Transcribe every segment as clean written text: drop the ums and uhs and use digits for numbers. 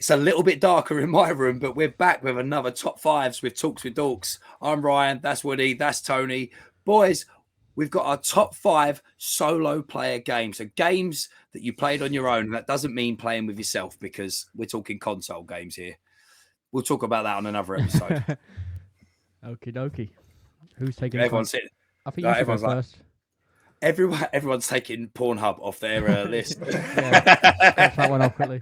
It's a little bit darker in my room, but we're back with another top fives with Talks with Dorks. I'm Ryan, that's Woody, that's Tony. Boys, we've got our top 5 solo player games. So games that you played on your own. That doesn't mean playing with yourself because we're talking console games here. We'll talk about that on another episode. Okie dokie. Who's taking Everyone's front? sitting. I think you should go first. Everyone's taking Pornhub off their list. Yeah, scratch that one off quickly.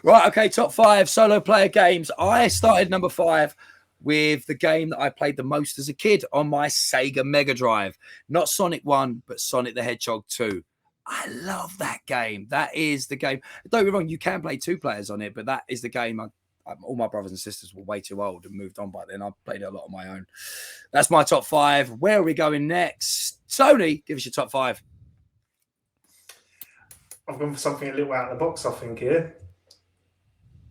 Right, okay, top 5 solo player games. I started number 5 with the game that I played the most as a kid on my Sega Mega Drive. Not Sonic 1, but Sonic the Hedgehog 2. I love that game. That is the game. Don't get me wrong, you can play 2 players on it, but that is the game. All my brothers and sisters were way too old and moved on by then. I played it a lot on my own. That's my top 5. Where are we going next? Tony, give us your top 5. I've gone for something a little out of the box, I think, here.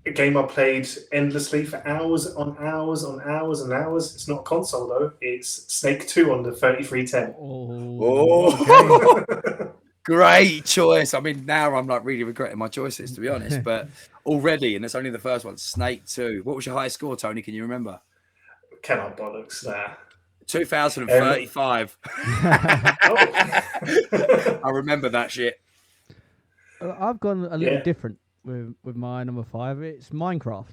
A game I played endlessly for hours on hours on hours and hours. It's not a console, though. It's Snake 2 on the 3310. Oh. Great choice. I mean, now I'm like really regretting my choices, to be honest, but already, and it's only the first one, Snake 2. What was your highest score, Tony? Can you remember? Can I bollocks there? 2035. I remember that shit. I've gone a little different with my number 5. It's Minecraft.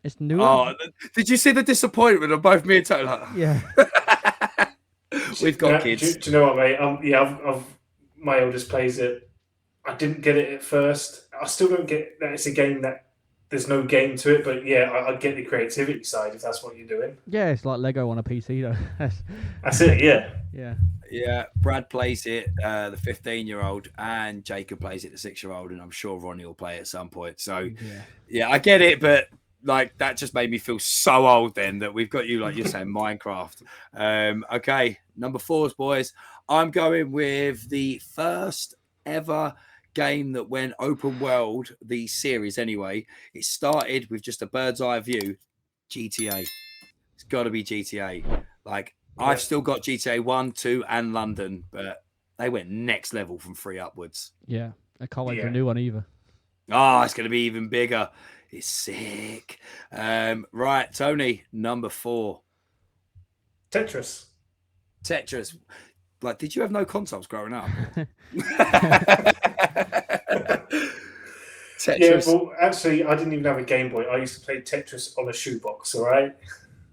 It's new. Oh, did you see the disappointment of both me and Tony? Like, yeah. We've got kids. Do you know what, mate? I've my eldest plays it. I didn't get it at first. I still don't get that it's a game that there's no game to it, but yeah, I get the creativity side if that's what you're doing. Yeah, it's like Lego on a PC though. That's it, yeah. Yeah, Brad plays it, the 15-year-old, and Jacob plays it, the 6-year-old, and I'm sure Ronnie will play it at some point. So, yeah, I get it, but like that just made me feel so old then that we've got you, like you're saying, Minecraft. Okay, number 4, boys. I'm going with the first ever game that went open world, the series anyway. It started with just a bird's eye view. GTA. It's got to be GTA. Like, I've still got GTA 1, 2, and London, but they went next level from 3 upwards. Yeah, I can't wait for a new one either. Oh, it's going to be even bigger. It's sick. Right, Tony, number 4. Tetris. Like, did you have no consoles growing up? Tetris. Yeah, well, actually, I didn't even have a Game Boy. I used to play Tetris on a shoebox, all right?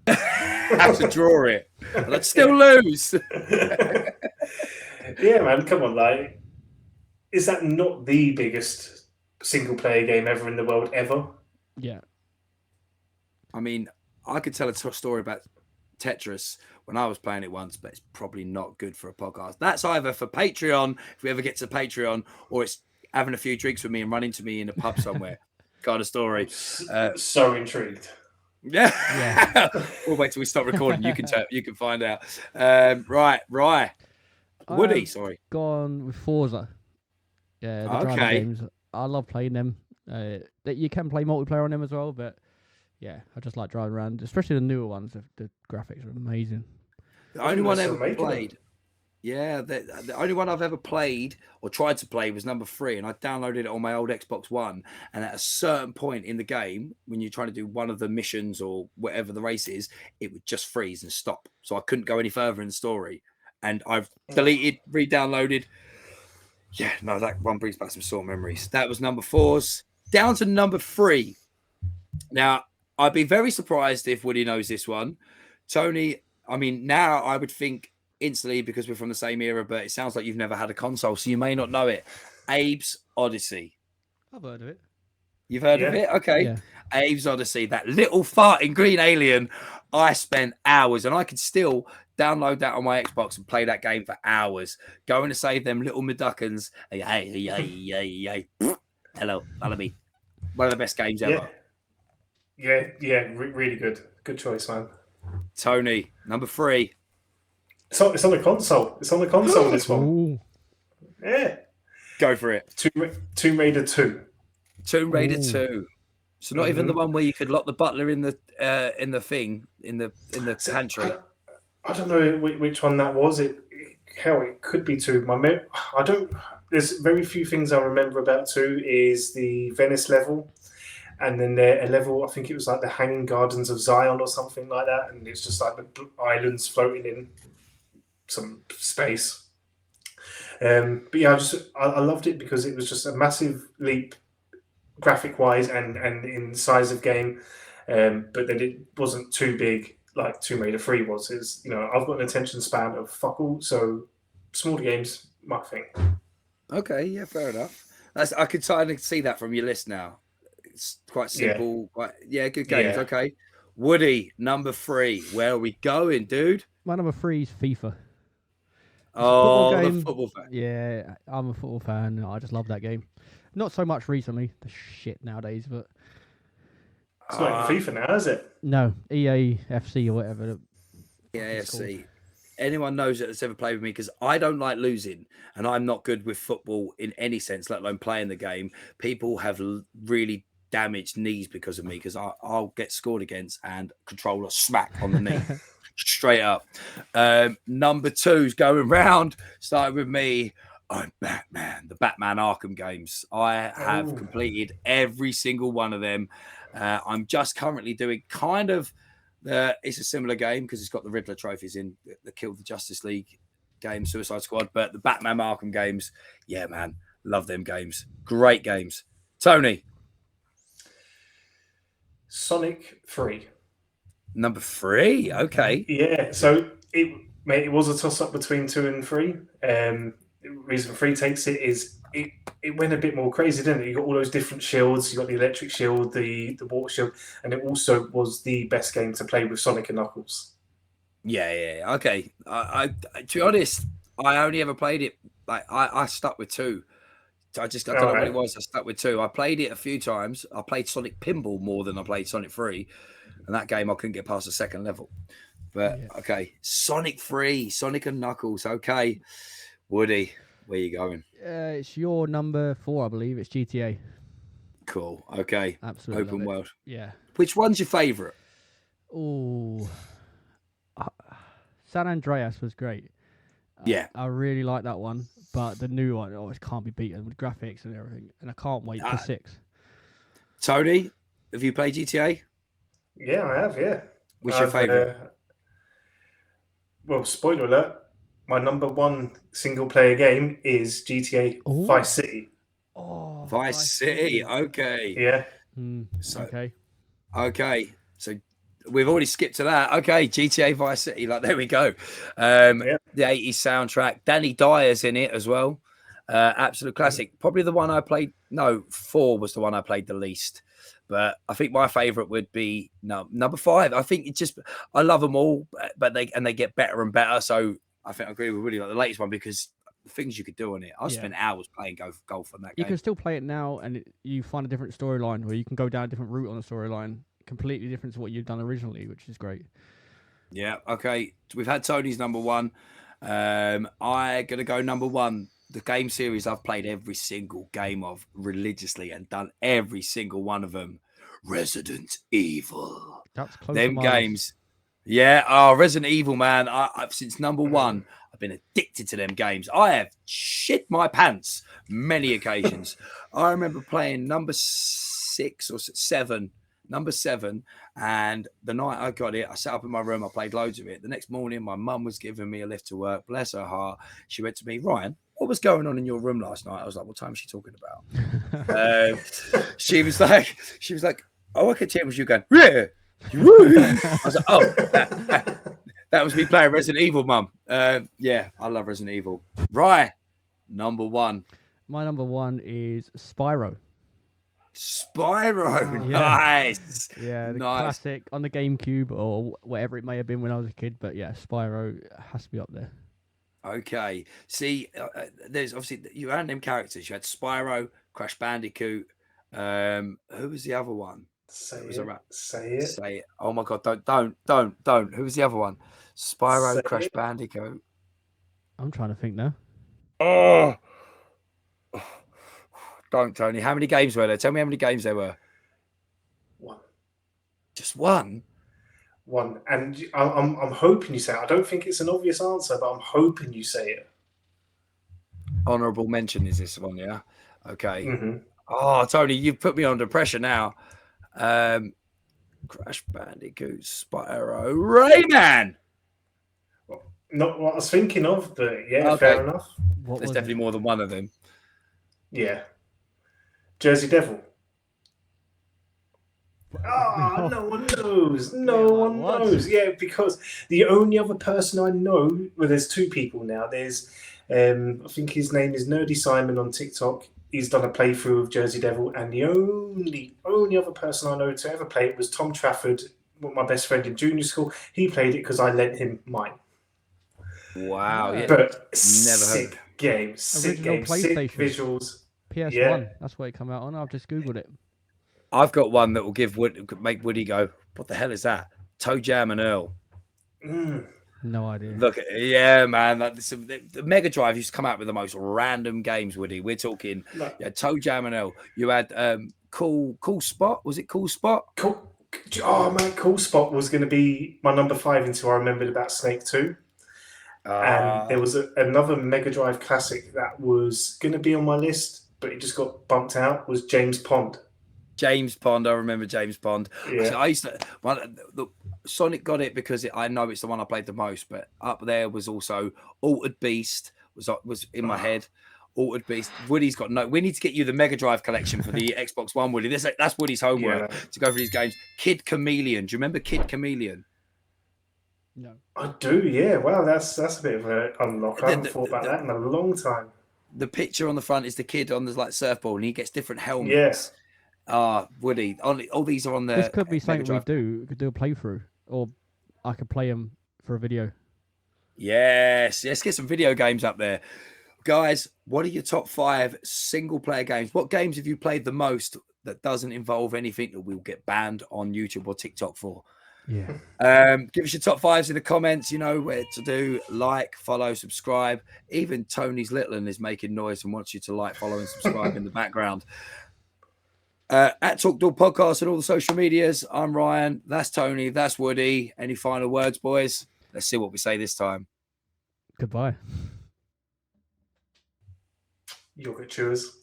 Have to draw it. And I'd still lose. Yeah, man, come on, like, is that not the biggest single-player game ever in the world, ever? Yeah. I mean, I could tell a story about Tetris when I was playing it once, but it's probably not good for a podcast. That's either for Patreon, if we ever get to Patreon, or it's having a few drinks with me and running to me in a pub somewhere kind of story. So intrigued. Yeah. We'll wait till we stop recording. You can find out. Right. Woody, sorry. Gone with Forza. Yeah, the driving games. I love playing them. You can play multiplayer on them as well, but yeah, I just like driving around, especially the newer ones. The graphics are amazing. The only one I ever played. Yeah, the only one I've ever played or tried to play was number 3, and I downloaded it on my old Xbox One. And at a certain point in the game, when you're trying to do one of the missions or whatever the race is, it would just freeze and stop. So I couldn't go any further in the story. And I've deleted, re-downloaded. Yeah, no, that one brings back some sore memories. That was number 4's. Down to number 3. Now, I'd be very surprised if Woody knows this one. Tony, I mean, now I would think instantly because we're from the same era, but it sounds like you've never had a console, so you may not know it. Abe's Odyssey. I've heard of it. You've heard of it? Okay. Yeah. Abe's Odyssey, that little farting green alien. I spent hours, and I could still download that on my Xbox and play that game for hours. Going to save them little Meduckans. Hey. Hello, follow me. One of the best games ever. Yeah, really good. Good choice, man. Tony, number 3. It's on the console. It's on the console, this one. Ooh. Yeah. Go for it. Tomb Raider 2. Tomb Raider 2. So not even the one where you could lock the butler in the pantry. I don't know which one that was. It could be 2. there's very few things I remember about 2 is the Venice level. And then a level, I think it was like the Hanging Gardens of Zion or something like that. And it's just like the islands floating in some space. But yeah, I loved it because it was just a massive leap graphic wise and in size of game. But then it wasn't too big like Tomb Raider 3 was. It's, you know, I've got an attention span of fuck all, so smaller games, my thing. Okay, yeah, fair enough. I could kind of see that from your list now. It's quite simple. Good games. Yeah. Okay. Woody, number 3. Where are we going, dude? My number 3 is FIFA. Oh, the football fan. Yeah, I'm a football fan. I just love that game. Not so much recently. The shit nowadays, but it's not FIFA now, is it? No, EA FC or whatever. Yeah, FC. Anyone knows that has ever played with me, because I don't like losing, and I'm not good with football in any sense, let alone playing the game. People have really damaged knees because of me, because I'll get scored against and controller smack on the knee. Straight up. Number 2's going round, starting with me. I'm Batman. The Batman Arkham games. I have completed every single one of them. I'm just currently doing kind of it's a similar game because it's got the Riddler trophies in the Kill the Justice League game, Suicide Squad, but the Batman Arkham games, yeah, man, love them games. Great games. Tony. Sonic 3. Number 3, okay. Yeah, so it was a toss-up between 2 and 3. The reason 3 takes it is it went a bit more crazy, didn't it? You got all those different shields. You got the electric shield, the water shield, and it also was the best game to play with Sonic and Knuckles. Yeah, okay. I to be honest, I only ever played it like I stuck with 2. I don't know what it was. I stuck with 2. I played it a few times. I played Sonic Pinball more than I played Sonic 3. And that game, I couldn't get past the second level. But, okay. Sonic 3, Sonic and Knuckles. Okay. Woody, where you going? It's your number 4, I believe. It's GTA. Cool. Okay. Absolutely. Open world. Yeah. Which one's your favourite? Oh, San Andreas was great. Yeah. I really like that one. But the new one, it can't be beaten with graphics and everything. And I can't wait for 6. Tony, have you played GTA? Yeah, I have, yeah. What's your favourite? Well, spoiler alert, my number 1 single-player game is GTA Vice City. Oh, Vice City, okay. Yeah. Okay. So we've already skipped to that. Okay, GTA Vice City, like there we go. The 80s soundtrack. Danny Dyer's in it as well. Absolute classic. Probably the one I played. No, 4 was the one I played the least. But I think my favourite would be number 5. I think I love them all, but they get better and better. So I think I agree with Woody, like the latest one, because the things you could do on it. I spent hours playing golf on that game. You can still play it now, and you find a different storyline where you can go down a different route on the storyline, completely different to what you've done originally, which is great. Yeah. Okay. We've had Tony's number 1. I'm gonna go number 1. The game series I've played every single game of religiously and done every single one of them. Resident Evil. That's close. Them games. Yeah. Oh, Resident Evil, man. I've since number 1, I've been addicted to them games. I have shit my pants many occasions. I remember playing number 6 or 7. Number 7, and the night I got it, I sat up in my room, I played loads of it. The next morning, my mum was giving me a lift to work, bless her heart. She went to me, Ryan, what was going on in your room last night? I was like, what time is she talking about? She was like, oh, I could tell you going, yeah. I was like, oh, that was me playing Resident Evil, mum. Yeah, I love Resident Evil. Right, number 1. My number 1 is Spyro. Spyro, nice. Yeah, the classic on the GameCube or whatever it may have been when I was a kid. But yeah, Spyro has to be up there. Okay. See, there's obviously you had them characters. You had Spyro, Crash Bandicoot. Who was the other one? Say it. Oh my God! Don't. Who was the other one? Spyro, Crash Bandicoot. I'm trying to think now. Oh. Don't, Tony. How many games were there? Tell me how many games there were. 1. Just 1? 1. And I'm hoping you say it. I don't think it's an obvious answer, but I'm hoping you say it. honourable mention is this one, yeah? Okay. Mm-hmm. Oh, Tony, you've put me under pressure now. Crash Bandicoot, Spyro, Rayman. Not what I was thinking of, but yeah, Okay. fair enough. There's definitely more than one of them. Yeah. Jersey Devil. Oh, no one knows. No one knows. Yeah, because the only other person I know, well, there's two people now. There's, I think his name is Nerdy Simon on TikTok. He's done a playthrough of Jersey Devil, and the only other person I know to ever play it was Tom Trafford, my best friend in junior school. He played it because I lent him mine. Wow, yeah. But never sick game, sick game, sick visuals. PS1. Yeah. That's where it come out on. I've just googled it. I've got one that will make Woody go, "What the hell is that?" Toe Jam and Earl. No idea. Look, yeah, man. The Mega Drive used to come out with the most random games, Woody. We're talking Toe Jam and Earl. You had Cool Spot. Was it Cool Spot? Oh man, Cool Spot was going to be my number 5 until I remembered about Snake 2. And there was another Mega Drive classic that was going to be on my list, but it just got bumped out. Was James Pond. James Pond, I remember James Pond. Yeah. I used to. Sonic got it because I know it's the one I played the most. But up there was also Altered Beast was in my head. Altered Beast. Woody's got no. We need to get you the Mega Drive collection for the Xbox One, Woody. That's Woody's homework to go for these games. Kid Chameleon. Do you remember Kid Chameleon? No, I do. Yeah. Wow, that's a bit of an unlock. I haven't thought about that in a long time. The picture on the front is the kid on the surfboard, and he gets different helmets. Yeah. Woody, all these are on the. This could be something we do. We could do a playthrough, or I could play them for a video. Yes, let's get some video games up there, guys. What are your top 5 single-player games? What games have you played the most that doesn't involve anything that will get banned on YouTube or TikTok for? Yeah. Give us your top 5s in the comments. You know where to do. Like, follow, subscribe. Even Tony's little one is making noise and wants you to like, follow, and subscribe in the background. At Talk Door Podcast and all the social medias. I'm Ryan. That's Tony. That's Woody. Any final words, boys? Let's see what we say this time. Goodbye. Yogurt chewers.